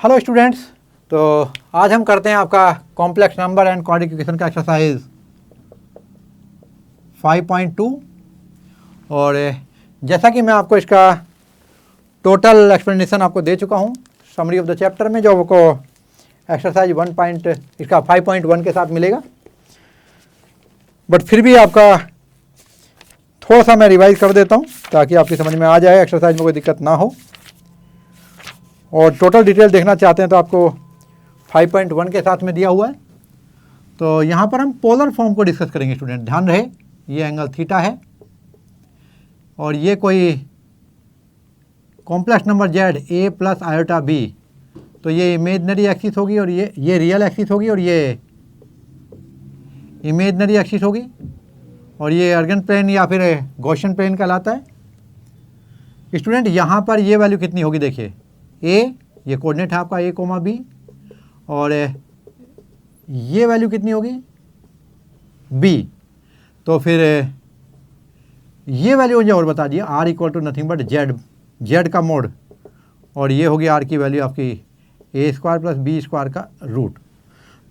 Hello students. तो आज हम करते हैं आपका complex number and quadratic equation का एक्सरसाइज 5.2। और जैसा कि मैं आपको इसका टोटल एक्सप्लेनेशन आपको दे चुका हूं समरी ऑफ द चैप्टर में, जो आपको एक्सरसाइज 5.1 के साथ मिलेगा। बट फिर भी आपका थोड़ा सा मैं रिवाइज कर देता हूं ताकि आपकी समझ में आ जाए, एक्सरसाइज में कोई दिक्कत ना हो। और टोटल डिटेल देखना चाहते हैं तो आपको 5.1 के साथ में दिया हुआ है। तो यहाँ पर हम पोलर फॉर्म को डिस्कस करेंगे स्टूडेंट। ध्यान रहे, ये एंगल थीटा है और ये कोई complex number Z A plus iota B, तो ये इमेजनरी एक्सिस होगी और ये रियल एक्सिस होगी और ये इमेजनरी एक्सिस होगी और ये अर्गन प्लेन या फिर गॉसियन प्लेन कहलाता है। स्टूडेंट यहाँ पर ये वैल्यू कितनी होगी, देखिए ए, ये कोऑर्डिनेट है आपका ए कोमा बी, और ये वैल्यू कितनी होगी बी। तो फिर ये वैल्यू मुझे और बता दिए, R equal to nothing but Z का मोड, और ये होगी आर की वैल्यू आपकी A square plus B square का रूट।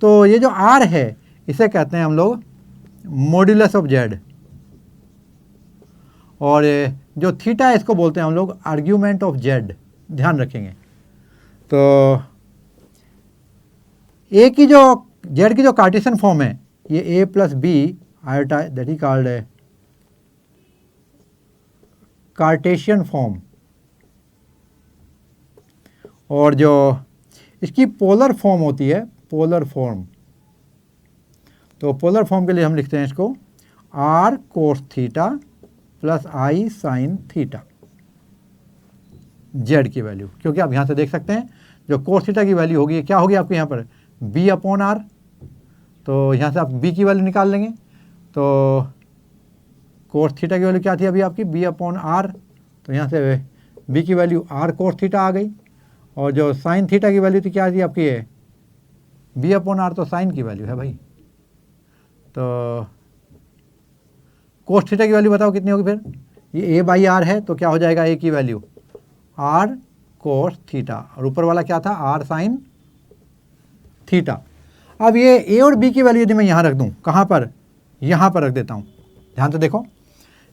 तो ये जो आर है इसे कहते हैं हम लोग मॉड्यूलस ऑफ जेड, और जो थीटा है इसको बोलते हैं हम लोग आर्ग्यूमेंट ऑफ जेड। ध्यान रखेंगे। तो ए की जो जेड की जो कार्टेशियन फॉर्म है, ये a plus b iota, that is called Cartesian form. और जो इसकी पोलर फॉर्म होती है, पोलर फॉर्म, तो पोलर फॉर्म के लिए हम लिखते हैं इसको आर कोस थीटा प्लस आई साइन थीटा, जेड की वैल्यू। क्योंकि आप यहाँ से देख सकते हैं जो कोस थीटा की वैल्यू होगी, क्या होगी आपके यहाँ पर बी अपॉन आर। तो यहाँ से आप बी की वैल्यू निकाल लेंगे। तो कोस थीटा की वैल्यू क्या थी अभी आपकी, बी अपॉन आर। तो यहाँ से बी की वैल्यू आर कोस थीटा आ गई, और जो साइन थीटा की वैल्यू थी क्या थी आपकी, है बी अपॉन आर, तो साइन की वैल्यू है भाई। तो कोस थीटा की वैल्यू बताओ कितनी होगी फिर, ये ए बाई आर है तो क्या हो जाएगा, ए की वैल्यू आर कोस थीटा, और ऊपर वाला क्या था आर साइन थीटा। अब ये ए और बी की वैल्यू यदि मैं यहाँ रख दूँ, कहाँ पर, यहाँ पर रख देता हूँ। ध्यान से देखो,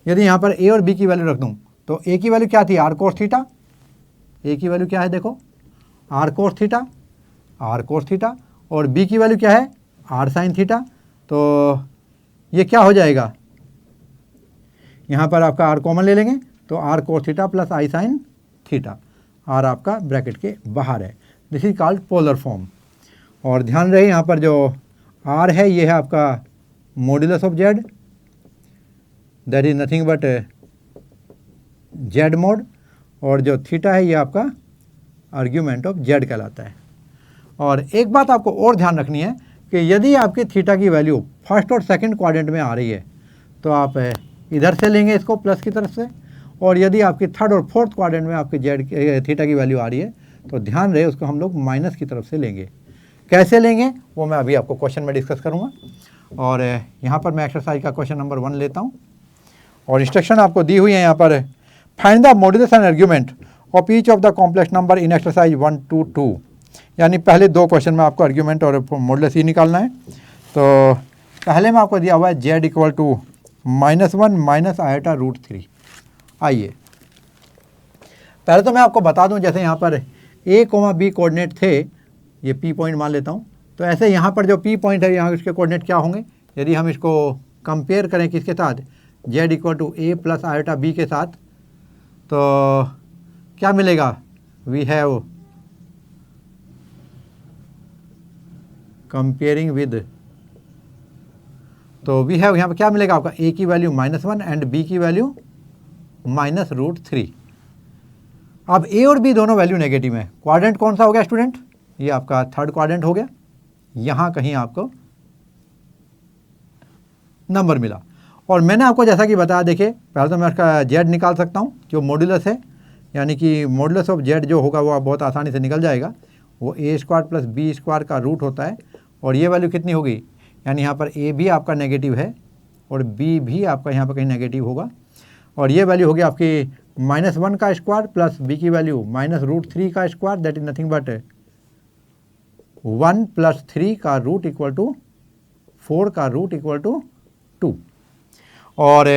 यदि यहाँ पर ए और बी की वैल्यू रख दूँ तो ए की वैल्यू क्या थी आर कोस थीटा, ए की वैल्यू क्या है देखो R cos theta, R cos theta, और बी की वैल्यू क्या है आर साइन थीटा। तो ये क्या हो जाएगा, यहाँ पर आपका आर कॉमन ले लेंगे तो आर कोस थीटा प्लस आई साइन थीटा, आर आपका ब्रैकेट के बाहर है। This is called polar form. और ध्यान रहे यहाँ पर जो आर है ये है आपका modulus of z, that is nothing but Z mode, और जो थीटा है ये आपका आर्ग्यूमेंट ऑफ जेड कहलाता है। और एक बात आपको और ध्यान रखनी है कि यदि आपकी थीटा की वैल्यू फर्स्ट और सेकंड क्वाड्रेंट में आ रही है तो आप इधर से लेंगे इसको प्लस की तरफ से, और यदि आपकी थर्ड और फोर्थ क्वाड्रेंट में आपकी जेड थीटा की वैल्यू आ रही है तो ध्यान रहे उसको हम लोग माइनस की तरफ से लेंगे। कैसे लेंगे वो मैं अभी आपको क्वेश्चन में डिस्कस करूँगा। और यहाँ पर मैं एक्सरसाइज का क्वेश्चन नंबर 1 लेता हूँ, और इंस्ट्रक्शन आपको दी हुई है यहाँ पर, find the modulus and argument of each of the complex number in exercise 1 to 2। यानी पहले 2 क्वेश्चन में आपको आर्ग्यूमेंट और मॉड्यूलस ही निकालना है। तो पहले में आपको दिया हुआ है Z equal to -1 minus iota root 3। आइए पहले तो मैं आपको बता दूं, जैसे यहाँ पर ए कोमा बी कोऑर्डिनेट थे, ये पी पॉइंट मान लेता हूँ, तो ऐसे यहाँ पर जो पी पॉइंट है यहाँ इसके कोऑर्डिनेट क्या होंगे, यदि हम इसको कंपेयर करें किसके साथ, Z equal to A plus iota B के साथ, तो क्या मिलेगा, वी हैव कंपेयरिंग विद, तो वी हैव यहाँ पर क्या मिलेगा आपका, ए की वैल्यू -1 एंड बी की वैल्यू -√3। अब ए और बी दोनों वैल्यू नेगेटिव है। क्वाड्रेंट कौन सा हो गया स्टूडेंट, ये आपका थर्ड क्वाड्रेंट हो गया। यहाँ कहीं आपको नंबर मिला, और मैंने आपको जैसा कि बताया, देखिए पहले तो मैं इसका जेड निकाल सकता हूँ जो मॉड्यूलस है, यानी कि मॉड्यूलस ऑफ जेड जो होगा वो बहुत आसानी से निकल जाएगा, वो ए स्क्वायर प्लस बी स्क्वायर का रूट होता है। और ये वैल्यू कितनी होगी, यानी यहाँ पर ए भी आपका नेगेटिव है और बी भी आपका यहाँ पर कहीं नेगेटिव होगा, और ये वैल्यू होगी आपकी -1 का स्क्वायर प्लस बी की वैल्यू -√3 का square, that is nothing but 1 + 3 का रूट इक्वल टू 4 का रूट इक्वल टू 2। और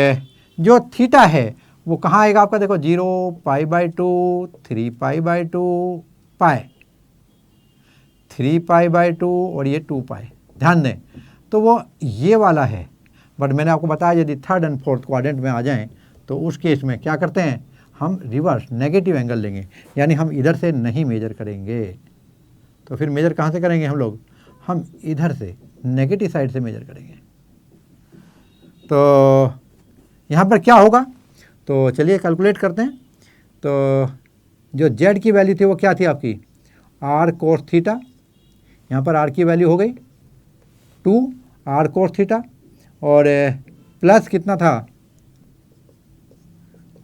जो थीटा है वो कहाँ आएगा आपका, देखो 0, π/2, 3π/2, पाई, 3π/2 और ये 2π। ध्यान दें, तो वो ये वाला है। बट मैंने आपको बताया यदि थर्ड एंड फोर्थ क्वाड्रेंट में आ जाएं तो उस केस में क्या करते हैं, हम रिवर्स नेगेटिव एंगल लेंगे, यानी हम इधर से नहीं मेजर करेंगे। तो फिर मेजर कहाँ से करेंगे हम लोग, हम इधर से नेगेटिव साइड से मेजर करेंगे। तो यहाँ पर क्या होगा, तो चलिए कैलकुलेट करते हैं। तो जो z की वैल्यू थी वो क्या थी आपकी, r cos थीटा, यहाँ पर r की वैल्यू हो गई 2 r cos थीटा, और प्लस कितना था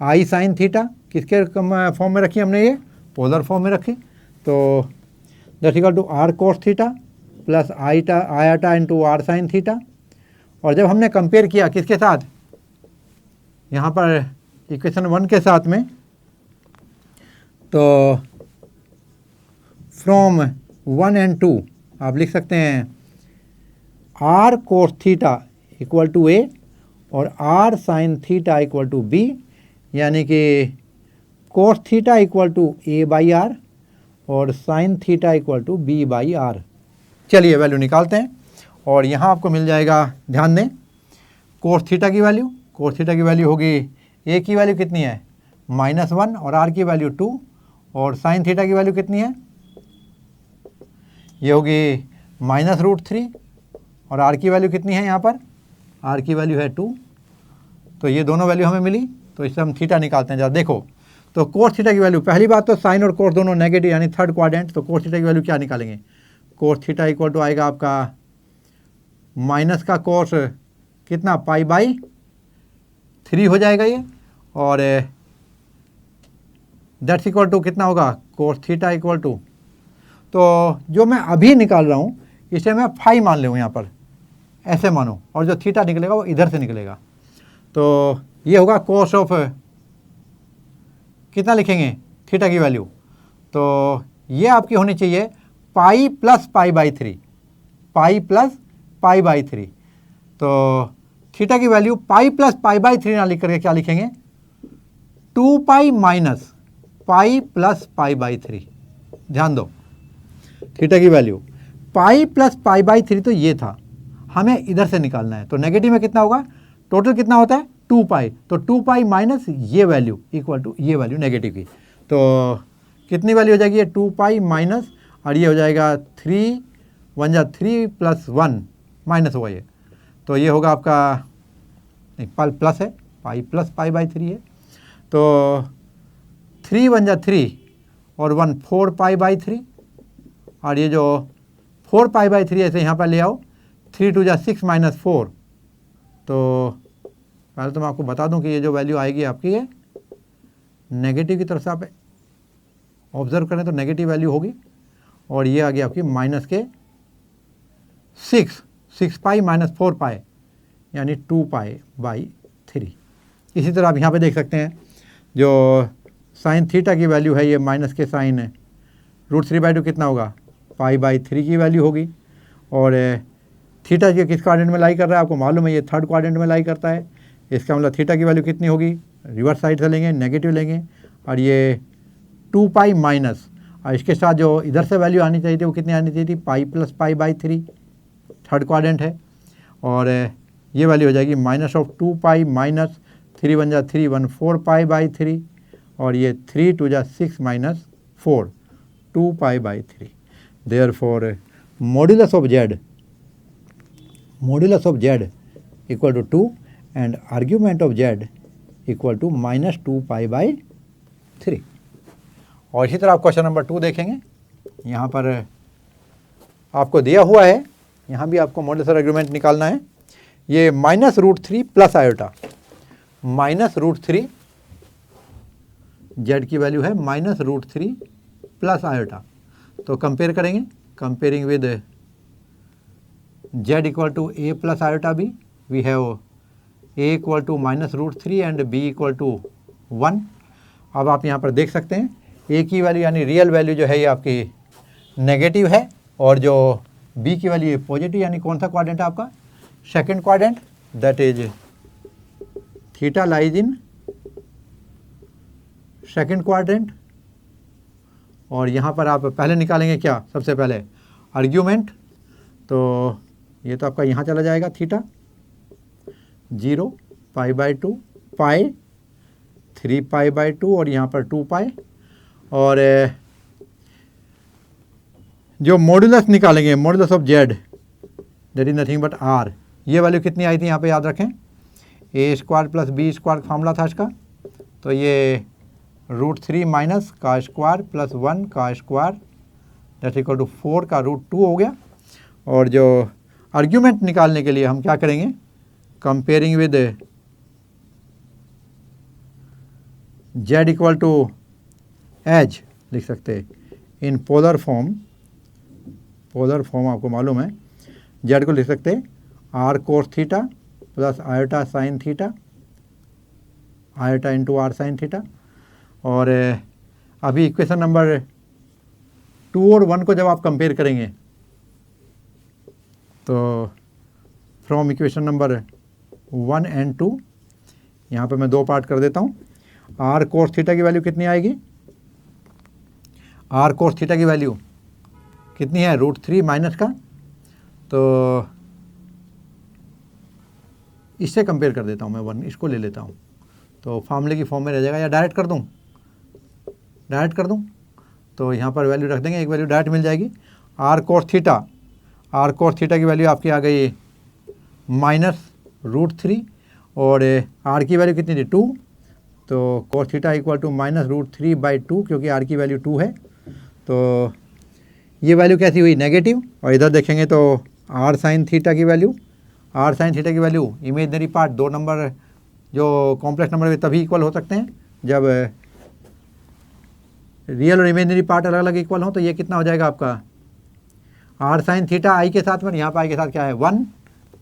i sin थीटा, किसके फॉर्म में रखी हमने, ये पोलर फॉर्म में रखी। तो that equal to r cos theta plus iota into r sin theta. और जब हमने कंपेयर किया किसके साथ, यहाँ पर इक्वेशन 1 के साथ में, तो फ्रॉम 1 and 2 आप लिख सकते हैं r cos theta equal to a और r sin theta equal to b, यानी कि cos theta equal to a/r और sin theta equal to b/r। चलिए वैल्यू निकालते हैं और यहाँ आपको मिल जाएगा, ध्यान दें, cos थीटा की वैल्यू होगी, a की वैल्यू कितनी है -1 और r की वैल्यू 2, और sin थीटा की वैल्यू कितनी है, ये होगी -√3, और r की वैल्यू कितनी है, यहाँ पर r की वैल्यू है 2। तो ये दोनों वैल्यू हमें मिली, तो इससे हम थीटा निकालते हैं। जरा देखो, तो कोस थीटा की वैल्यू, पहली बात तो साइन और कोस दोनों नेगेटिव यानी थर्ड क्वाड्रेंट, तो कोस थीटा की वैल्यू क्या निकालेंगे, कोस थीटा इक्वल टू आएगा आपका माइनस का कोस कितना π/3 हो जाएगा ये, और दैट्स इक्वल टू कितना होगा, कोस थीटा इक्वल टू, तो जो मैं अभी निकाल रहा हूँ इसे मैं फाई मान लूँ, यहाँ पर ऐसे मानो, और जो थीटा निकलेगा वो इधर से निकलेगा। तो ये होगा कोस ऑफ, कितना लिखेंगे थीटा की वैल्यू, तो ये आपकी होनी चाहिए पाई प्लस π/3, पाई प्लस π/3। तो थीटा की वैल्यू पाई प्लस π/3 ना लिख करके क्या लिखेंगे, 2π माइनस पाई प्लस π/3। ध्यान दो, थीटा की वैल्यू पाई प्लस π/3, तो ये था, हमें इधर से निकालना है। तो नेगेटिव में कितना होगा, टोटल कितना होता है 2π, तो 2π माइनस ये वैल्यू इक्वल टू ये वैल्यू नेगेटिव की, तो कितनी वैल्यू हो जाएगी, ये 2π माइनस, और ये हो जाएगा 3 1 जा 3 + 1 माइनस होगा ये, तो ये होगा आपका, नहीं प्लस है, पाई प्लस π/3 है, तो 3 1 जा 3 और 1 4π/3, और ये जो 4π/3 ऐसे यहाँ पर ले आओ, 3 2 जा 6 - 4। तो पहले तो मैं आपको बता दूं कि ये जो वैल्यू आएगी आपकी है नेगेटिव की तरफ से, आप ऑब्जर्व करें तो नेगेटिव वैल्यू होगी, और ये आ गई आपकी माइनस के 6π - 4π यानी 2π/3। इसी तरह आप यहाँ पे देख सकते हैं जो साइन थीटा की वैल्यू है, ये माइनस के साइन है, √3/2 कितना होगा, π/3 की वैल्यू होगी, और थीटा जो किस क्वाड्रेंट में लाई कर रहा है आपको मालूम है, ये थर्ड क्वाड्रेंट में लाई करता है। इसका मतलब थीटा की वैल्यू कितनी होगी, रिवर्स साइड से लेंगे, नेगेटिव लेंगे, और ये 2π माइनस, और इसके साथ जो इधर से वैल्यू आनी चाहिए थी वो कितनी आनी चाहिए थी, पाई प्लस π/3, थर्ड क्वाड्रेंट है, और ये वैल्यू हो जाएगी -2π माइनस 3 1 जा 3 1 4π/3, और ये 3 2 जा 6 - 4 2π/3। Therefore modulus of z equal to 2 and argument of z equal to -2π/3। और इसी तरह आप क्वेश्चन नंबर 2 देखेंगे, यहाँ पर आपको दिया हुआ है, यहाँ भी आपको मॉड्यूलस ऑफ आर्ग्यूमेंट निकालना है। ये -√3 प्लस आयोटा, -√3 z की वैल्यू है -√3 प्लस आयोटा, तो कंपेयर करेंगे, comparing with z equal to a plus iota b, we have a equal to -√3 and b equal to 1। अब आप यहाँ पर देख सकते हैं a की वैल्यू यानी रियल वैल्यू जो है ये आपकी नेगेटिव है, और जो बी की वैल्यू है पॉजिटिव, यानी कौन सा क्वाड्रेंट है आपका, second quadrant, that is theta lies in second quadrant. और यहाँ पर आप पहले निकालेंगे क्या, सबसे पहले आर्ग्यूमेंट, तो ये तो आपका यहाँ चला जाएगा थीटा 0 π/2 पाई 3 π/2 और यहाँ पर 2 पाई, और जो मॉड्यूलस निकालेंगे, modulus of z that is nothing but r, ये वैल्यू कितनी आई थी यहाँ पे याद रखें, a² + b² फार्मूला था इसका, तो ये √3 माइनस का स्क्वायर प्लस 1 का स्क्वायर दैट इक्वल टू 4 का √2 हो गया। और जो आर्ग्यूमेंट निकालने के लिए हम क्या करेंगे, comparing with z equal to एज लिख सकते in polar form, polar form आपको मालूम है, z को लिख सकते r cos theta plus iota sine theta, iota into r sine theta. और अभी इक्वेशन नंबर 2 और 1 को जब आप कंपेयर करेंगे तो फ्रॉम इक्वेशन नंबर 1 एंड 2, यहाँ पे मैं 2 पार्ट कर देता हूँ। r cos थीटा की वैल्यू कितनी आएगी, r cos थीटा की वैल्यू कितनी है, √3 माइनस का, तो इससे कंपेयर कर देता हूँ मैं 1, इसको ले लेता हूँ, तो फार्मूले की फॉर्म में रह जाएगा, या डायरेक्ट कर दूँ, डायरेक्ट कर दूँ, तो यहाँ पर वैल्यू रख देंगे, एक वैल्यू डायरेक्ट मिल जाएगी। r cos थीटा की वैल्यू आपकी आ गई -√3, और r की वैल्यू कितनी थी 2, तो cos थीटा इक्वल टू -√3/2, क्योंकि r की वैल्यू 2 है, तो ये वैल्यू कैसी हुई, नेगेटिव। और इधर देखेंगे तो r sin थीटा की वैल्यू इमेजनरी पार्ट, 2 नंबर जो कॉम्प्लेक्स नंबर में तभी इक्वल हो सकते हैं जब रियल और इमेजनरी पार्ट अलग अलग इक्वल हो, तो ये कितना हो जाएगा आपका r sin थीटा आई के साथ में, यहाँ पर आई के साथ क्या है 1,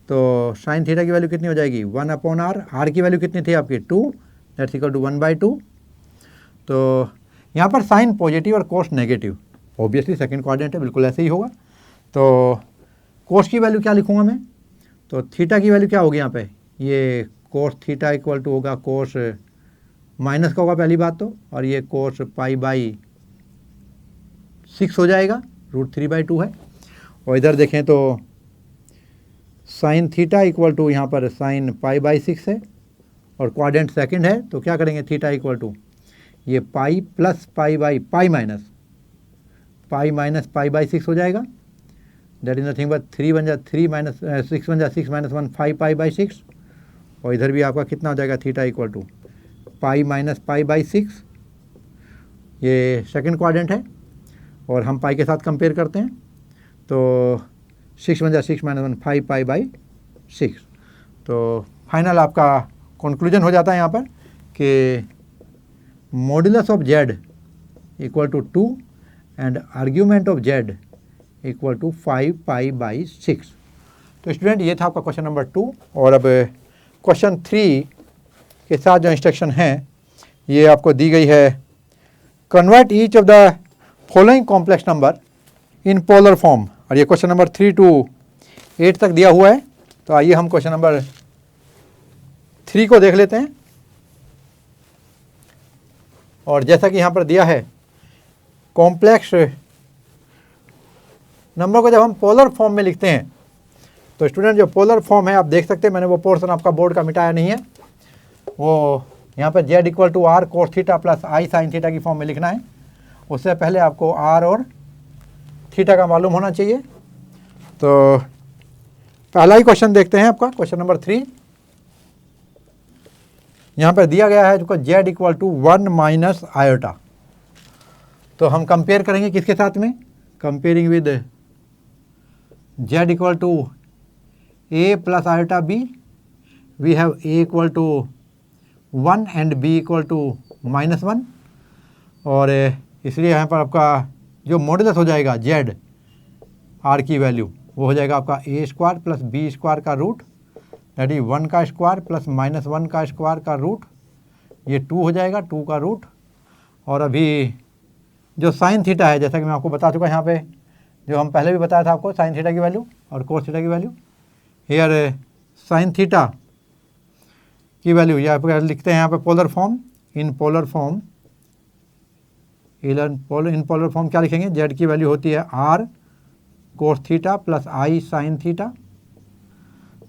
तो sin थीटा की वैल्यू कितनी हो जाएगी 1/r, r की वैल्यू कितनी थी आपकी 2 दैट्स इक्वल टू 1/2। तो यहाँ पर साइन पॉजिटिव और कोस नेगेटिव, ऑब्वियसली सेकंड क्वाड्रेंट है, बिल्कुल ऐसे ही होगा। तो कोस की वैल्यू क्या लिखूँगा मैं, तो थीटा की वैल्यू क्या होगी यहाँ पे, ये कोस थीटा इक्वल टू होगा कोस माइनस का होगा पहली बात तो, और ये कोस π/6 हो जाएगा, √3/2 है। और इधर देखें तो साइन थीटा इक्वल टू यहाँ पर साइन π/6 है, और क्वाड्रेंट सेकंड है, तो क्या करेंगे, थीटा इक्वल टू ये पाई प्लस पाई माइनस π/6 हो जाएगा, दैट इज नथिंग बट 3 बन जा 3 माइनस 6 बन जा 6 - 1 5 π/6, और इधर भी आपका कितना हो जाएगा, theta equal to pi minus π/6, ये सेकंड क्वाड्रेंट है, और हम पाई के साथ कंपेयर करते हैं, तो 6 बन जा 6 - 1 5 π/6। तो फाइनल आपका कंक्लूजन हो जाता है यहाँ पर कि modulus of z equal to 2 and argument of z equal to 5 π/6। तो स्टूडेंट ये था आपका क्वेश्चन नंबर 2, और अब क्वेश्चन 3 के साथ जो इंस्ट्रक्शन है ये आपको दी गई है, convert each of the following complex number in polar form, और ये क्वेश्चन नंबर 3 to 8 तक दिया हुआ है। तो आइए हम क्वेश्चन नंबर 3 को देख लेते हैं। और जैसा कि यहाँ पर दिया है, कॉम्प्लेक्स नंबर को जब हम पोलर फॉर्म में लिखते हैं, तो स्टूडेंट जो पोलर फॉर्म है आप देख सकते हैं, मैंने वो पोर्शन आपका बोर्ड का मिटाया नहीं है, वो यहाँ पर z equal to r cos theta plus i sin theta की फॉर्म में लिखना है। उससे पहले आपको r और थीटा का मालूम होना चाहिए। तो पहला ही क्वेश्चन देखते हैं आपका, क्वेश्चन नंबर 3। यहाँ पर दिया गया है जो z equal to 1 minus iota, तो हम कंपेयर करेंगे किसके साथ में, comparing with z equal to a plus iota b, we have a equal to 1 and b equal to -1, और इसलिए यहाँ पर आपका जो मॉड्यूलस हो जाएगा z r की वैल्यू वो हो जाएगा आपका a² प्लस b² का रूट, दैट इज 1 का स्क्वायर प्लस -1 का स्क्वायर का रूट, ये 2 हो जाएगा, 2 का रूट। और अभी जो साइन थीटा है, जैसा कि मैं आपको बता चुका यहाँ पे, जो हम पहले भी बताया था आपको साइन थीटा की वैल्यू और कोस थीटा की वैल्यू। हेयर साइन थीटा की वैल्यू यहाँ पर लिखते हैं यहाँ पे polar form, in polar form क्या लिखेंगे, जेड की वैल्यू होती है r cos theta plus I sine theta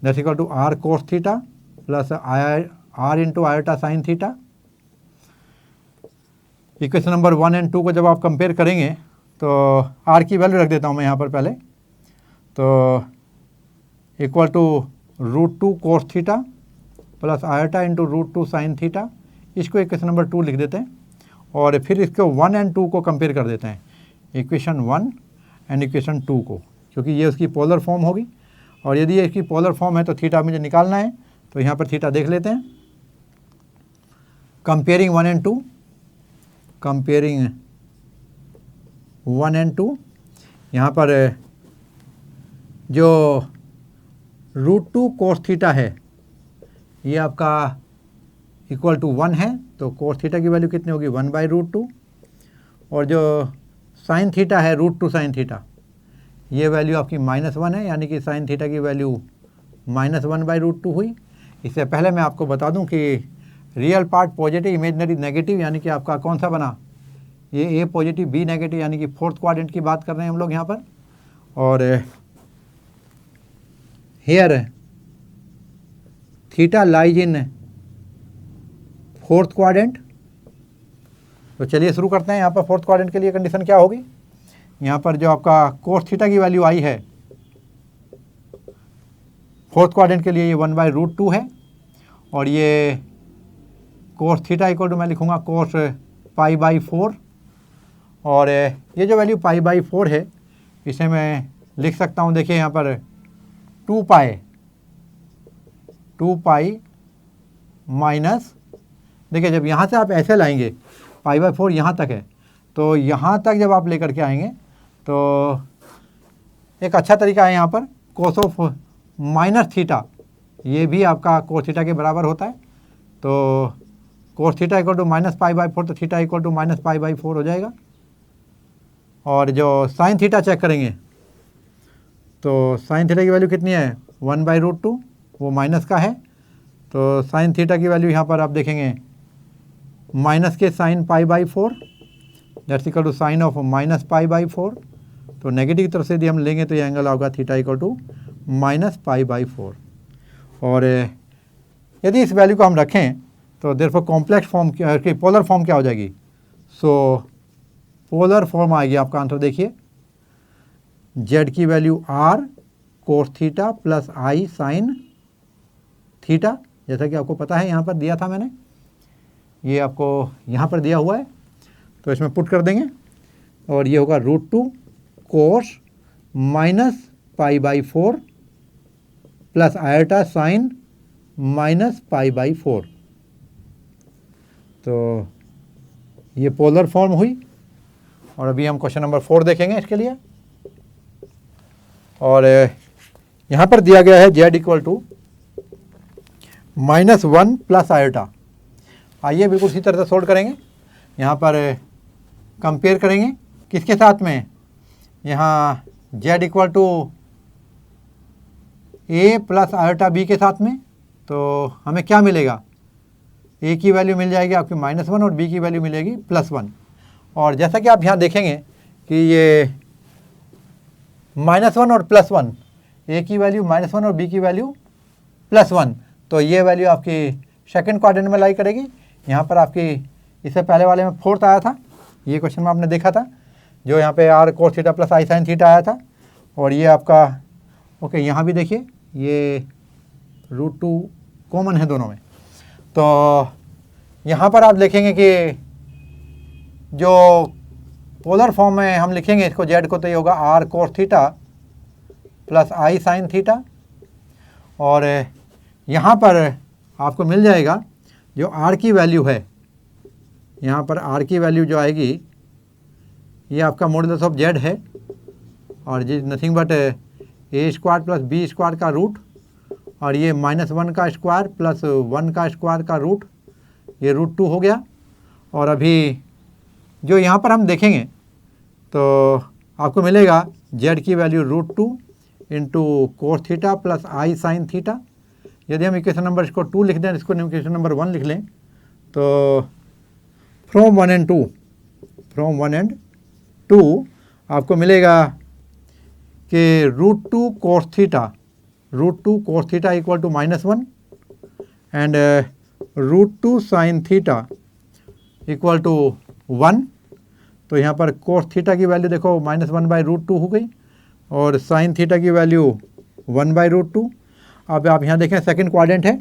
that's equal to r cos theta plus r into iota sine theta. Equation number 1 और 2 को जब आप कंपेयर करेंगे तो आर की वैल्यू रख देता हूँ मैं यहाँ पर पहले, तो equal to √2 cos theta plus iota into √2 sine theta, इसको इक्वेशन नंबर 2 लिख देते हैं। और फिर इसको 1 और 2 को कंपेयर कर देते हैं, इक्वेशन 1 एंड इक्वेशन 2 को, क्योंकि ये उसकी पोलर फॉर्म होगी। और यदि ये इसकी पोलर फॉर्म है तो थीटा मुझे निकालना है, तो यहाँ पर थीटा देख लेते हैं। कंपेयरिंग 1 और 2, कंपेयरिंग 1 और 2, यहाँ पर जो √2 कोस थीटा है ये आपका इक्वल टू 1 है, तो कोस थीटा की वैल्यू कितनी होगी 1/√2। और जो साइन थीटा है √2 साइन थीटा, ये वैल्यू आपकी -1 है, यानी कि साइन थीटा की वैल्यू -1/√2 हुई। इससे पहले मैं आपको बता दूं कि real part positive, imaginary negative, यानी कि आपका कौन सा बना, ये ए पॉजिटिव बी नेगेटिव, यानी कि फोर्थ क्वाड्रेंट की बात कर रहे हैं हम लोग यहाँ पर। और here theta lies in fourth quadrant. तो चलिए शुरू करते हैं। यहाँ पर फोर्थ क्वाड्रेंट के लिए कंडीशन क्या होगी, यहाँ पर जो आपका कोस थीटा की वैल्यू आई है फोर्थ क्वाड्रेंट के लिए ये 1/√2 है, और ये कोस थीटा इक्वल टू मैं लिखूँगा कोस π/4। और ये जो वैल्यू π/4 है इसे मैं लिख सकता हूँ, देखिए यहाँ पर 2π माइनस, देखिए जब यहाँ से आप ऐसे लाएंगे π/4 यहाँ तक है, तो यहाँ तक जब आप लेकर के आएंगे तो एक अच्छा तरीका है यहाँ पर कोस ऑफ माइनस थीटा, ये भी आपका कोस थीटा के बराबर होता है। तो कोस थीटा इक्वल टू -π/4, तो थीटा इक्वल टू -π/4 हो जाएगा। और जो साइन थीटा चेक करेंगे तो साइन थीटा की वैल्यू कितनी है 1/√2, वो माइनस का है, तो साइन थीटा की वैल्यू यहाँ पर आप देखेंगे माइनस के sine π/4 that's equal to sine of -π/4। तो नेगेटिव की तरफ से यदि हम लेंगे तो ये एंगल होगा थीटा इक्वल टू -π/4। और यदि इस वैल्यू को हम रखें तो देयरफॉर कॉम्प्लेक्स फॉर्म की पोलर फॉर्म क्या हो जाएगी, सो पोलर फॉर्म आएगी आपका आंसर। देखिए जेड की value r cos theta plus आई साइन थीटा, जैसा कि आपको पता है यहाँ पर दिया था मैंने, ये आपको यहाँ पर दिया हुआ है, तो इसमें पुट कर देंगे और ये होगा √2 कोस -π/4 प्लस आयोटा साइन -π/4। तो ये पोलर फॉर्म हुई। और अभी हम क्वेश्चन नंबर 4 देखेंगे इसके लिए। और यहाँ पर दिया गया है z equal to -1 plus iota. आइए बिल्कुल इसी तरह से सोल्व करेंगे। यहाँ पर कंपेयर करेंगे किसके साथ में, यहाँ z equal to a plus iota b के साथ में। तो हमें क्या मिलेगा, a की वैल्यू मिल जाएगी आपकी -1 और b की वैल्यू मिलेगी +1। और जैसा कि आप यहाँ देखेंगे कि ये -1 और +1, a की वैल्यू -1 और b की वैल्यू +1, तो ये वैल्यू आपकी सेकंड क्वाड्रेंट में लाई करेगी। यहाँ पर आपकी इससे पहले वाले में 4th आया था, ये क्वेश्चन में आपने देखा था, जो यहाँ पे r कोस थीटा प्लस आई साइन थीटा आया था। और ये आपका ओके, यहाँ भी देखिए ये √2 कॉमन है दोनों में। तो यहाँ पर आप देखेंगे कि जो पोलर फॉर्म में हम लिखेंगे इसको जेड को, तो ये होगा आर कोस थीटा प्लस आई साइन थीटा। और यहाँ पर आपको मिल जाएगा जो आर की वैल्यू है, यहाँ पर आर की वैल्यू जो आएगी ये आपका मॉडुलस ऑफ जेड है, और जी nothing but a² plus b² का रूट, और ये -1 का स्क्वायर प्लस 1 का स्क्वायर का रूट, ये √2 हो गया। और अभी जो यहाँ पर हम देखेंगे तो आपको मिलेगा जेड की value √2 into cos theta plus आई साइन थीटा। यदि हम इक्वेशन नंबर इसको 2 लिख दें, इसको इक्वेशन नंबर 1 लिख लें, तो फ्रॉम 1 एंड 2 आपको मिलेगा कि √2 cos theta equal to -1 and √2 sine theta equal to 1। तो यहाँ पर कोस थीटा की वैल्यू देखो -1/√2 हो गई और साइन थीटा की वैल्यू 1/√2। अब आप यहाँ देखें सेकंड क्वाड्रेंट है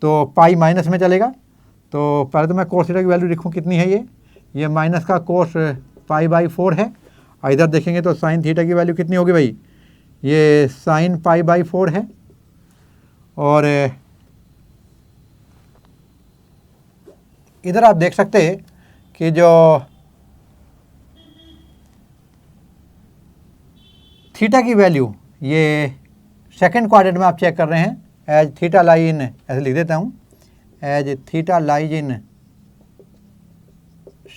तो पाई माइनस में चलेगा। तो पहले तो मैं कोस थीटा की वैल्यू लिखूँ कितनी है, ये माइनस का कोस π/4 है। और इधर देखेंगे तो साइन थीटा की वैल्यू कितनी होगी भाई, ये साइन π/4 है। और इधर आप देख सकते हैं कि जो थीटा की वैल्यू ये सेकंड क्वाड्रेंट में आप चेक कर रहे हैं, एज थीटा लाई इन, ऐसे लिख देता हूँ, as theta lies in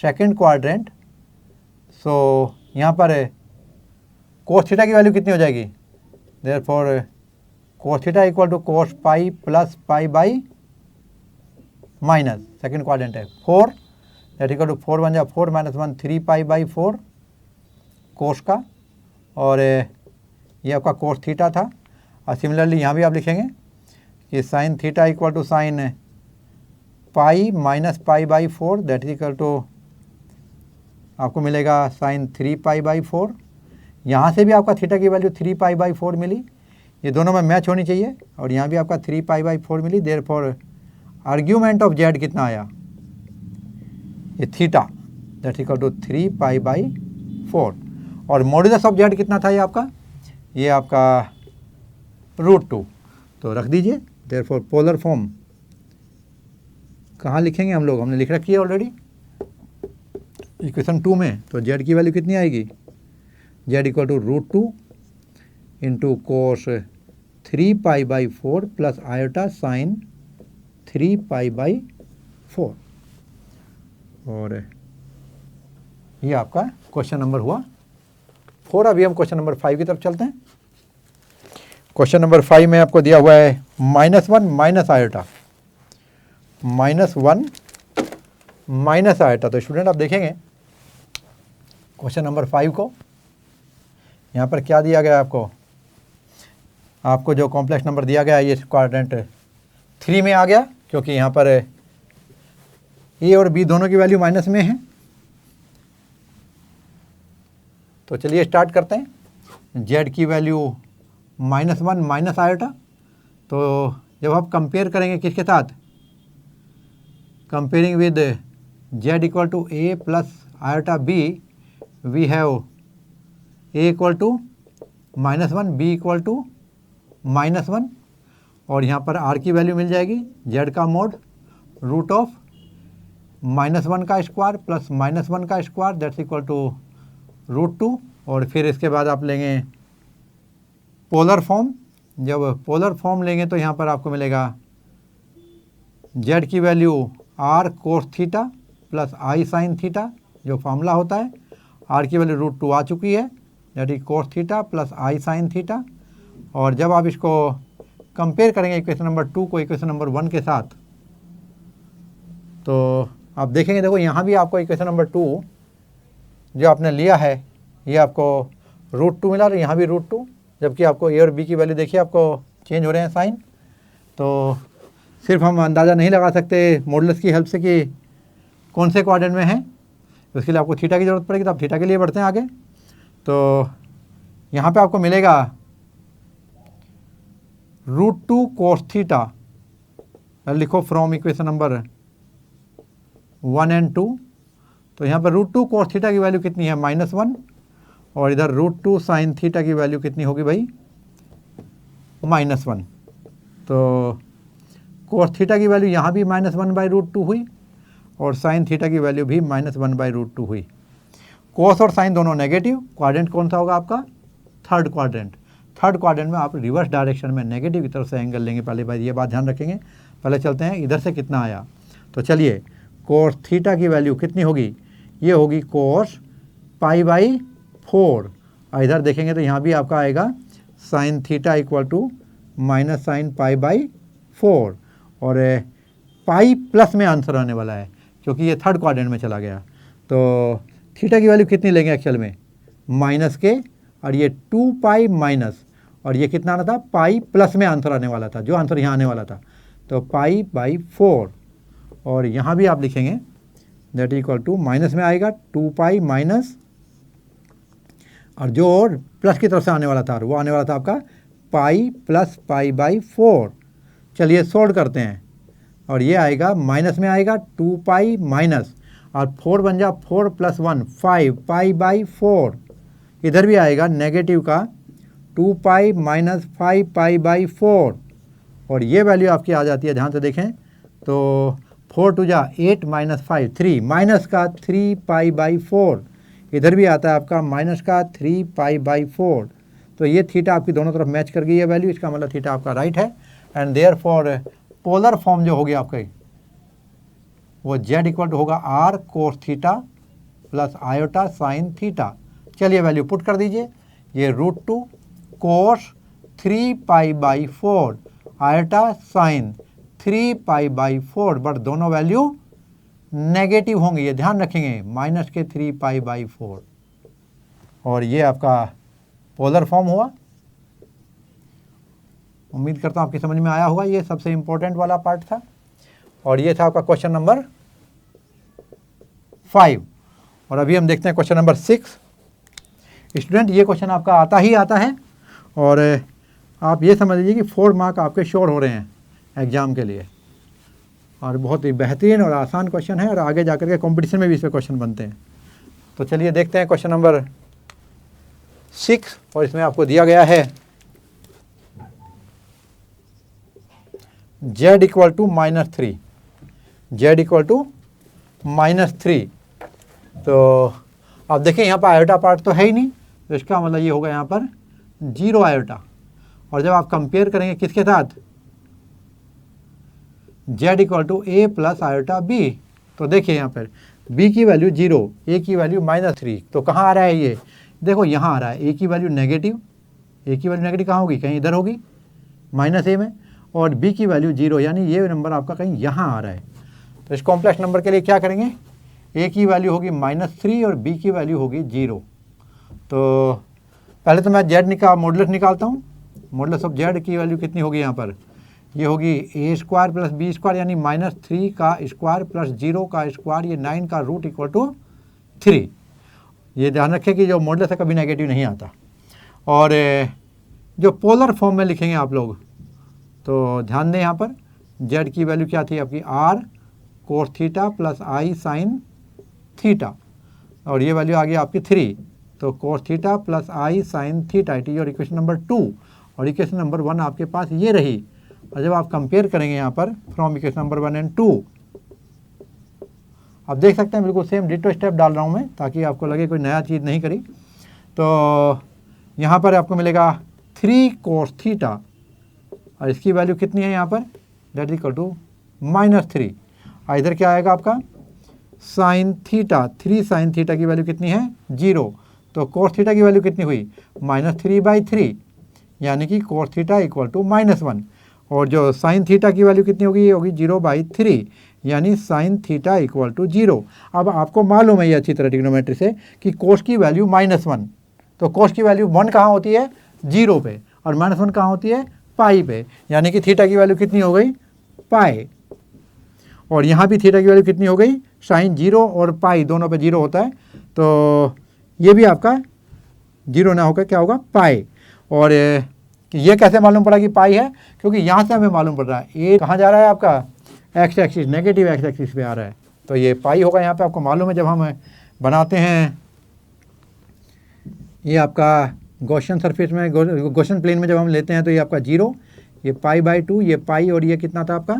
second quadrant. So यहाँ पर कोस थीटा की वैल्यू कितनी हो जाएगी, therefore cos theta equal to cos pi plus π/, second quadrant है 4, दैट इक्वल टू 4 1 4 -1 3 π/4 कोस का। और ये आपका कोस थीटा था। और सिमिलरली यहाँ भी आप लिखेंगे कि sine theta equal to sine pi minus π/4, that is equal to आपको मिलेगा साइन 3 π/4। यहाँ से भी आपका थीटा की वैल्यू 3 π/4 मिली, ये दोनों में मैच होनी चाहिए। और यहाँ भी आपका 3 π/4 मिली, देयरफॉर आर्ग्यूमेंट ऑफ जेड कितना आया, ये थीटा, दैट इक्वल टू 3 π/4। और मॉड्यूलस ऑफ जेड कितना था, ये आपका √2। तो रख दीजिए, देयरफॉर पोलर फॉर्म कहाँ लिखेंगे हम लोग, हमने लिख रखी है ऑलरेडी इक्वेशन 2 में। तो जेड की वैल्यू कितनी आएगी, z equal to √2 into cos 3 π/4 plus iota sine 3 π/4। और ये आपका क्वेश्चन नंबर हुआ 4। अभी हम क्वेश्चन नंबर 5 की तरफ चलते हैं। क्वेश्चन नंबर 5 में आपको दिया हुआ है -1 माइनस आयोटा, -1 माइनस आयोटा। तो स्टूडेंट आप देखेंगे क्वेश्चन नंबर 5 को, यहाँ पर क्या दिया गया आपको जो कॉम्प्लेक्स नंबर दिया गया ये क्वाड्रेंट 3 में आ गया, क्योंकि यहाँ पर ए और बी दोनों की वैल्यू माइनस में है। तो चलिए स्टार्ट करते हैं। जेड की वैल्यू -1 माइनस आयोटा। तो जब आप कंपेयर करेंगे किसके साथ, comparing with z equal to A plus iota b, we have a equal to -1, b equal to -1। और यहाँ पर आर की वैल्यू मिल जाएगी, जेड का मोड रूट ऑफ -1 का स्क्वायर प्लस -1 का स्क्वायर, दैट्स इक्वल टू √2। और फिर इसके बाद आप लेंगे पोलर फॉर्म। जब पोलर फॉर्म लेंगे तो यहाँ पर आपको मिलेगा जेड की value r cos theta plus आई साइन थीटा, जो फार्मूला होता है। आर की वैल्यू √2 आ चुकी है, that is cos theta plus I sine theta. और जब आप इसको कंपेयर करेंगे इक्वेशन नंबर 2 को इक्वेशन नंबर 1 के साथ, तो आप देखेंगे, देखो यहाँ भी आपको इक्वेशन नंबर 2 जो आपने लिया है ये आपको √2 मिला और यहाँ भी √2, जबकि आपको ए और बी की वैल्यू देखिए आपको चेंज हो रहे हैं साइन। तो सिर्फ हम अंदाज़ा नहीं लगा सकते मॉडुलस की हेल्प से कि कौन से क्वाड्रेंट में है, उसके लिए आपको थीटा की ज़रूरत पड़ेगी। तो आप थीटा के लिए बढ़ते हैं आगे। तो यहाँ पे आपको मिलेगा √2 कोस थीटा, लिखो फ्रॉम इक्वेशन नंबर 1 एंड 2। तो यहाँ पर √2 कोस थीटा की वैल्यू कितनी है, -1। और इधर √2 साइन थीटा की वैल्यू कितनी होगी भाई, -1। तो कोस थीटा की वैल्यू यहाँ भी -1/√2 हुई और साइन थीटा की वैल्यू भी -1/√2 हुई। कोस और साइन दोनों नेगेटिव। क्वाड्रेंट कौन सा होगा आपका, थर्ड क्वाड्रेंट। थर्ड क्वाड्रेंट में आप रिवर्स डायरेक्शन में नेगेटिव की तरफ से एंगल लेंगे। पहले भाई ये बात ध्यान रखेंगे। पहले चलते हैं इधर से कितना आया। तो चलिए कोस थीटा की वैल्यू कितनी होगी, ये होगी कोस π/4 और इधर देखेंगे तो यहाँ भी आपका आएगा sine theta equal to minus sine pi by 4, और पाई प्लस में आंसर आने वाला है क्योंकि ये थर्ड क्वाड्रेंट में चला गया। तो थीटा की वैल्यू कितनी लेंगे एक्चुअल में, माइनस के, और ये 2 पाई माइनस, और ये कितना आना था, पाई प्लस में आंसर आने वाला था, जो आंसर यहाँ आने वाला था, तो पाई बाई 4। और यहाँ भी आप लिखेंगे दैट इक्वल टू माइनस में आएगा 2 पाई माइनस, और जो और प्लस की तरफ से आने वाला था वो आने वाला था आपका पाई प्लस पाई बाई 4। चलिए सोल्व करते हैं, और ये आएगा माइनस में आएगा 2 पाई माइनस, और 4 बन जा 4 प्लस 1 5 पाई बाई 4। इधर भी आएगा नेगेटिव का 2 पाई माइनस 5 पाई बाई 4, और ये वैल्यू आपकी आ जाती है, ध्यान से देखें तो 4 टू जा 8 माइनस 5 3, माइनस का 3 पाई बाई 4। इधर भी आता है आपका माइनस का 3 पाई बाई 4। तो ये थीटा आपकी दोनों तरफ मैच कर गई है वैल्यू, इसका मतलब थीटा आपका राइट है। And therefore polar form जो हो गया आपका वो जेड इक्वल टू होगा r cos theta plus iota sine theta. चलिए वैल्यू पुट कर दीजिए, ये √2 cos 3 pi by 4 iota sine 3 pi by 4, but दोनों वैल्यू नेगेटिव होंगे, ये ध्यान रखेंगे, माइनस के 3 पाई बाई 4। और ये आपका पोलर फॉर्म हुआ। उम्मीद करता हूँ आपकी समझ में आया होगा, ये सबसे इंपॉर्टेंट वाला पार्ट था। और ये था आपका क्वेश्चन नंबर 5। और अभी हम देखते हैं क्वेश्चन नंबर 6। स्टूडेंट ये क्वेश्चन आपका आता ही आता है, और आप ये समझ लीजिए कि 4 मार्क आपके श्योर हो रहे हैं एग्ज़ाम के लिए, और बहुत ही बेहतरीन और आसान क्वेश्चन है, और आगे जाकर के कंपटीशन में भी इस पर क्वेश्चन बनते हैं। तो चलिए देखते हैं क्वेश्चन नंबर 6, और इसमें आपको दिया गया है z equal to -3, z equal to -3। तो आप देखें यहाँ पर आयोटा पार्ट तो है ही नहीं, तो इसका मतलब ये होगा यहाँ पर 0 आयोटा। और जब आप कंपेयर करेंगे किसके साथ, z equal to a plus iota b, तो देखिए यहाँ पर b की वैल्यू 0, a की वैल्यू -3, तो कहाँ आ रहा है ये, देखो यहाँ आ रहा है, a की वैल्यू नेगेटिव, a की वैल्यू नेगेटिव कहाँ होगी, कहीं इधर होगी -a में, और b की वैल्यू 0, यानी ये नंबर आपका कहीं यहाँ आ रहा है। तो इस कॉम्प्लेक्स नंबर के लिए क्या करेंगे, a की वैल्यू होगी -3 और b की वैल्यू होगी 0। तो पहले तो मैं z मॉडुलस निकालता हूँ। मॉडुलस ऑफ z की वैल्यू कितनी होगी यहाँ पर, ये होगी a² प्लस b², यानी -3 का स्क्वायर प्लस 0 का स्क्वायर, ये 9 का रूट इक्वल टू 3। ये ध्यान रखें कि जो मॉडुलस है कभी नेगेटिव नहीं आता। और जो पोलर फॉर्म में लिखेंगे आप लोग, तो ध्यान दें यहाँ पर z की वैल्यू क्या थी आपकी, r cos theta plus i sine theta, और ये वैल्यू आ गई आपकी 3, तो कोस theta plus i sine theta, it is your equation number 2। और इक्वेशन नंबर 1 आपके पास ये रही। और जब आप कंपेयर करेंगे यहाँ पर फ्रॉम इक्वेशन नंबर 1 एंड 2, आप देख सकते हैं बिल्कुल सेम डिटो स्टेप डाल रहा हूँ मैं, ताकि आपको लगे कोई नया चीज़ नहीं करी। तो यहाँ पर आपको मिलेगा 3 कोस थीटा, और इसकी वैल्यू कितनी है यहाँ पर, दैट इक्वल टू -3। इधर क्या आएगा आपका साइन थीटा, 3 साइन थीटा की वैल्यू कितनी है 0, तो कोस थीटा की वैल्यू कितनी हुई -3/3, यानी कि कोस थीटा इक्वल टू -1। और जो साइन थीटा की वैल्यू कितनी होगी, ये होगी 0/3, यानी साइन थीटा इक्वल टू 0। अब आपको मालूम है ये अच्छी तरह ट्रिग्नोमेट्री से कि कोस की वैल्यू -1, तो कोस की वैल्यू 1 कहाँ होती है 0 पे, और -1 कहाँ होती है पाई पे, यानी कि थीटा की वैल्यू कितनी हो गई पाई। और यहाँ भी थीटा की वैल्यू कितनी हो गई, साइन 0 और पाई दोनों पे 0 होता है, तो ये भी आपका 0 ना होकर क्या होगा पाई। और ये कैसे मालूम पड़ा कि पाई है, क्योंकि यहाँ से हमें मालूम पड़ रहा है ये कहाँ जा रहा है आपका x axis, negative x axis पे आ रहा है, तो ये पाई होगा यहाँ पे। आपको मालूम है जब हम बनाते हैं ये आपका गॉसियन सरफेस में, गॉसियन प्लेन में जब हम लेते हैं, तो ये आपका 0, ये π/2, ये पाई, और ये कितना था आपका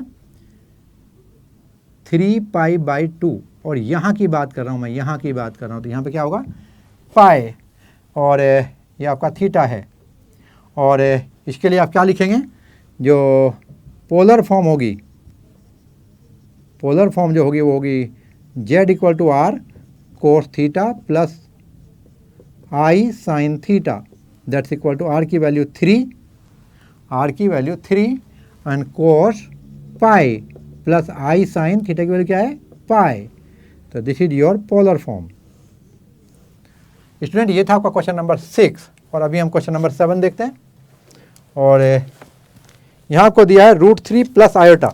3π/2। और यहाँ की बात कर रहा हूँ मैं, यहाँ की बात कर रहा हूँ, तो यहाँ पे क्या होगा पाई, और ये आपका थीटा है। और इसके लिए आप क्या लिखेंगे, जो पोलर फॉर्म होगी, पोलर फॉर्म जो होगी वो होगी z equal to r cos theta plus I sine theta that's equal to r की वैल्यू 3, आर की value 3 and cos pi plus I sine theta की वैल्यू क्या है, पाई। तो this is your polar form. Student ये था आपका question number 6 और अभी हम क्वेश्चन नंबर 7 देखते हैं। और यहाँ आपको दिया है √3 plus iota,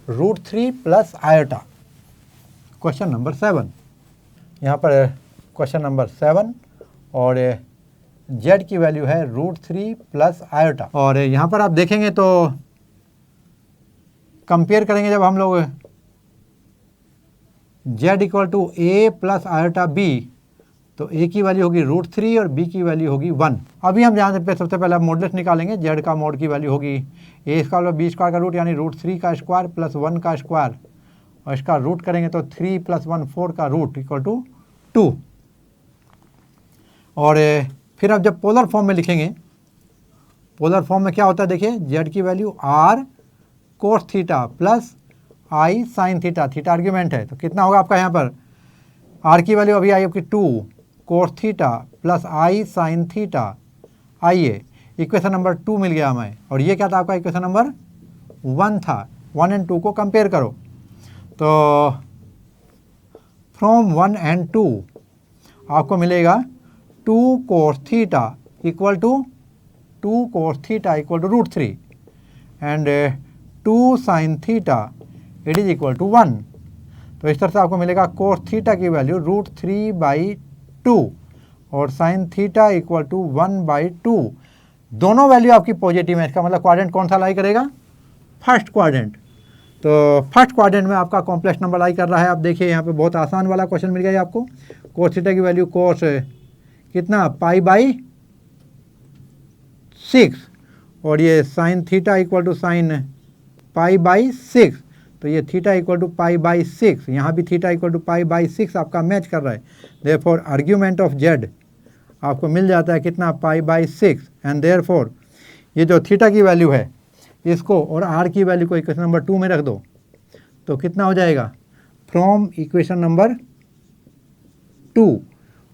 √3 plus iota, question number 7। यहाँ पर क्वेश्चन नंबर 7 और z की वैल्यू है √3 प्लस आयोटा। और यहाँ पर आप देखेंगे तो कंपेयर करेंगे जब हम लोग z equal to a plus iota b, तो a की वैल्यू होगी √3 और b की वैल्यू होगी 1। अभी हम यहाँ पे सबसे पहले मॉडुलस निकालेंगे। z का मॉड की वैल्यू होगी a स्क्वायर b स्क्वायर का रूट यानी √3 का स्क्वायर प्लस 1 का स्क्वायर, और इसका रूट करेंगे तो 3 + 1 4 का रूट इक्वल टू 2। और फिर अब जब पोलर फॉर्म में लिखेंगे, पोलर फॉर्म में क्या होता है देखिए, z की value r cos theta plus i sine theta, theta argument है तो कितना होगा आपका यहाँ पर, r की वैल्यू अभी आई आपकी 2 cos theta plus i sine theta. आइए इक्वेशन नंबर 2 मिल गया हमें, और ये क्या था आपका इक्वेशन नंबर 1 था। 1 और 2 को कंपेयर करो तो फ्रॉम 1 और 2 आपको मिलेगा 2 cos theta equal to √3 and 2 sine theta it is equal to 1। तो इस तरह से आपको मिलेगा कोस थीटा की वैल्यू √3/2 और साइन थीटा इक्वल टू 1/2। दोनों वैल्यू आपकी पॉजिटिव है, इसका मतलब क्वाड्रेंट कौन सा लाई करेगा, फर्स्ट क्वाड्रेंट। तो फर्स्ट क्वाड्रेंट में आपका कॉम्प्लेक्स नंबर लाई कर रहा है। आप देखिए यहाँ पे बहुत आसान वाला क्वेश्चन मिल गया आपको। कोस थीटा की वैल्यू कोस कितना π/6 और ये sine theta equal to sine π/6, तो ये थीटा इक्वल टू π/6, यहाँ भी थीटा इक्वल टू π/6 आपका मैच कर रहा है। देयरफॉर आर्ग्यूमेंट ऑफ z आपको मिल जाता है कितना, π/6 एंड देयरफॉर ये जो थीटा की वैल्यू है इसको और r की वैल्यू को इक्वेशन नंबर 2 में रख दो तो कितना हो जाएगा, फ्रॉम इक्वेशन नंबर 2।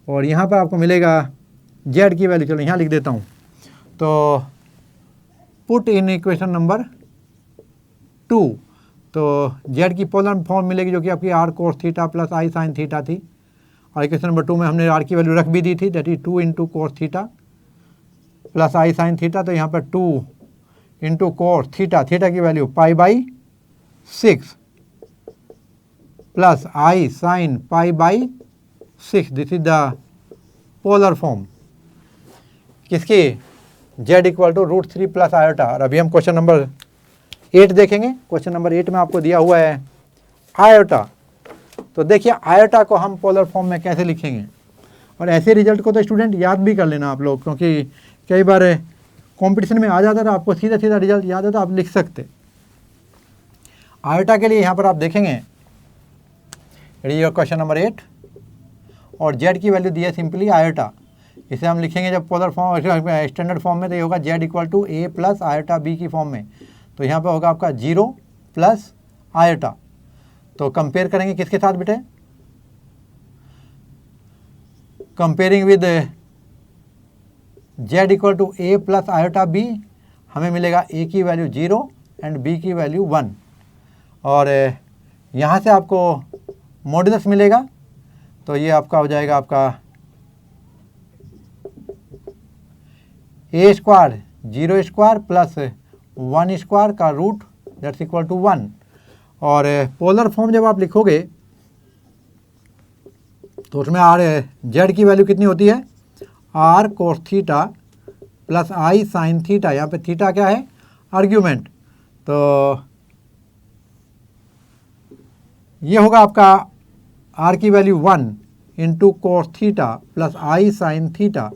और यहाँ पर आपको मिलेगा z की वैल्यू, चलो यहाँ लिख देता हूँ, तो पुट इन इक्वेशन नंबर 2, तो z की पोलर फॉर्म मिलेगी जो कि आपकी r cos theta plus i sine theta थी, और इक्वेशन नंबर 2 में हमने r की वैल्यू रख भी दी थी, that is 2 × cos theta plus i sine theta. तो यहाँ पर 2 × कोस थीटा, थीटा की value π/6 plus i sine π/6, this is the polar form किसकी, z equal to √3 plus iota. और अभी हम क्वेश्चन नंबर 8 देखेंगे। क्वेश्चन नंबर 8 में आपको दिया हुआ है आयोटा। तो देखिए आयोटा को हम पोलर फॉर्म में कैसे लिखेंगे, और ऐसे रिजल्ट को तो स्टूडेंट याद भी कर लेना आप लोग, क्योंकि कई बार कंपटीशन में आ जाता था आपको सीधा सीधा रिजल्ट याद है तो आप लिख सकते। आयोटा के लिए यहाँ पर आप देखेंगे क्वेश्चन नंबर 8 और z की वैल्यू दी है सिंपली आयोटा। इसे हम लिखेंगे जब पोलर फॉर्म स्टैंडर्ड फॉर्म में तो ये होगा z equal to a plus iota b की फॉर्म में। तो यहाँ पे होगा आपका 0 प्लस आयोटा। तो कंपेयर करेंगे किसके साथ बेटे, comparing with z equal to a plus iota b, हमें मिलेगा a की वैल्यू 0 एंड b की वैल्यू 1। और यहाँ से आपको मॉडुलस मिलेगा, तो ये आपका हो जाएगा आपका a square 0 square plus 1 square का रूट दैट्स इक्वल टू 1। और पोलर फॉर्म जब आप लिखोगे तो उसमें z की वैल्यू कितनी होती है, r cos theta plus i sine theta. यहाँ पे थीटा क्या है, आर्ग्यूमेंट। तो ये होगा आपका r की value 1 × cos theta plus i sine theta.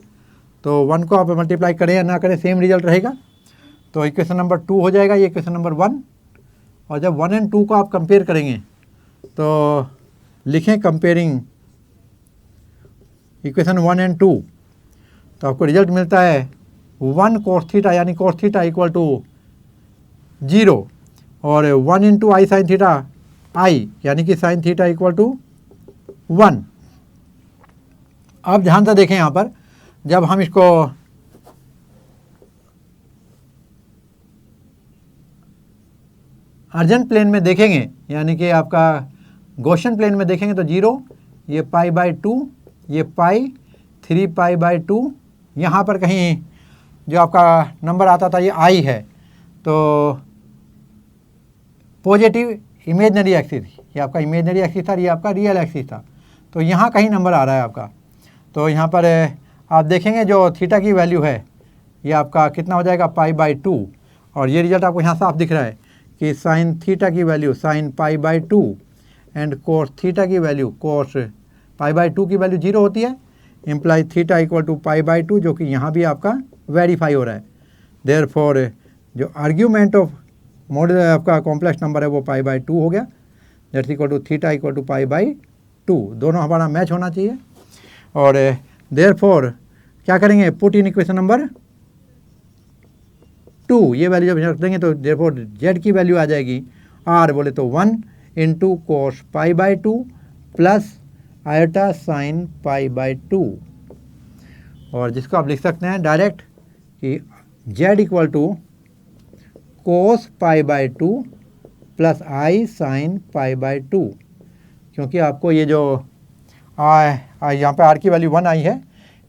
तो 1 को आप मल्टीप्लाई करें या ना करें सेम रिजल्ट रहेगा। तो इक्वेशन नंबर 2 हो जाएगा ये इक्वेशन नंबर 1। और जब 1 और 2 को आप कंपेयर करेंगे तो लिखें कंपेयरिंग इक्वेशन 1 और 2, तो आपको रिजल्ट मिलता है 1 कोस थीटा यानी कोस थीटा इक्वल टू 0 और 1 × i साइन थीटा i यानी कि साइन थीटा इक्वल टू 1। अब ध्यान से देखें, यहाँ पर जब हम इसको अर्जेंट प्लेन में देखेंगे, यानी कि आपका गॉसियन प्लेन में देखेंगे तो 0, ये π/2, ये पाई, 3π/2, यहाँ पर कहीं जो आपका नंबर आता था ये i है, तो पॉजिटिव इमेजनरी एक्सिस, ये आपका इमेजनरी एक्सिस था, ये आपका रियल एक्सिस था, तो यहाँ कहीं नंबर आ रहा है आपका। तो यहाँ पर आप देखेंगे जो थीटा की वैल्यू है ये आपका कितना हो जाएगा, π/2, और ये रिजल्ट आपको यहाँ साफ दिख रहा है कि साइन थीटा की value sine π/2 and cos theta की वैल्यू कोस π/2 की वैल्यू 0 होती है, इम्प्लाई थीटा इक्वल टू π/2, जो कि यहाँ भी आपका वेरीफाई हो रहा है। देयरफॉर जो आर्ग्यूमेंट ऑफ मॉडल आपका कॉम्प्लेक्स नंबर है वो π/2 हो गया, that's equal to theta equal to π/2, दोनों हमारा मैच होना चाहिए। और देयरफॉर क्या करेंगे, पुट इन इक्वेशन नंबर 2, ये वैल्यू जब रख देंगे तो देयरफॉर जेड की वैल्यू आ जाएगी, आर बोले तो 1 into cos π/2 plus iota sine π/2, और जिसको आप लिख सकते हैं डायरेक्ट कि z equal to cos π/2 plus I sine π/2, क्योंकि आपको ये जो यहाँ पे आर की वैल्यू 1 आई है,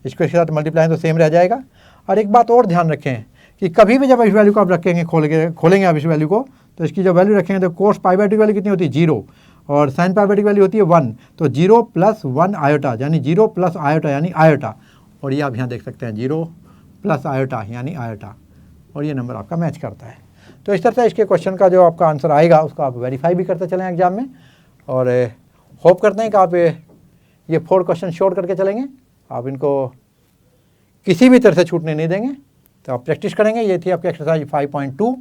इसको इसके साथ मल्टीप्लाई तो सेम रह जाएगा। और एक बात और ध्यान रखें कि कभी भी जब इस वैल्यू को आप रखेंगे, खोलेंगे आप इस वैल्यू को, तो इसकी जो वैल्यू रखेंगे तो कोस π/2 की वैल्यू कितनी होती है, 0, और साइन π/2 की वैल्यू होती है 1, तो 0 प्लस 1 आयोटा यानी 0 प्लस आयोटा यानी आयोटा, और ये आप यहाँ देख सकते हैं 0 प्लस आयोटा यानी आयोटा, और ये नंबर आपका मैच करता है। तो इस तरह से इसके क्वेश्चन का जो आपका आंसर आएगा उसको आप वेरीफाई भी करते चलें एग्जाम में, और होप करते हैं कि आप ये 4 क्वेश्चन शॉर्ट करके चलेंगे, आप इनको किसी भी तरह से छूटने नहीं देंगे। तो आप प्रैक्टिस करेंगे। ये थी आपकी एक्सरसाइज 5.2।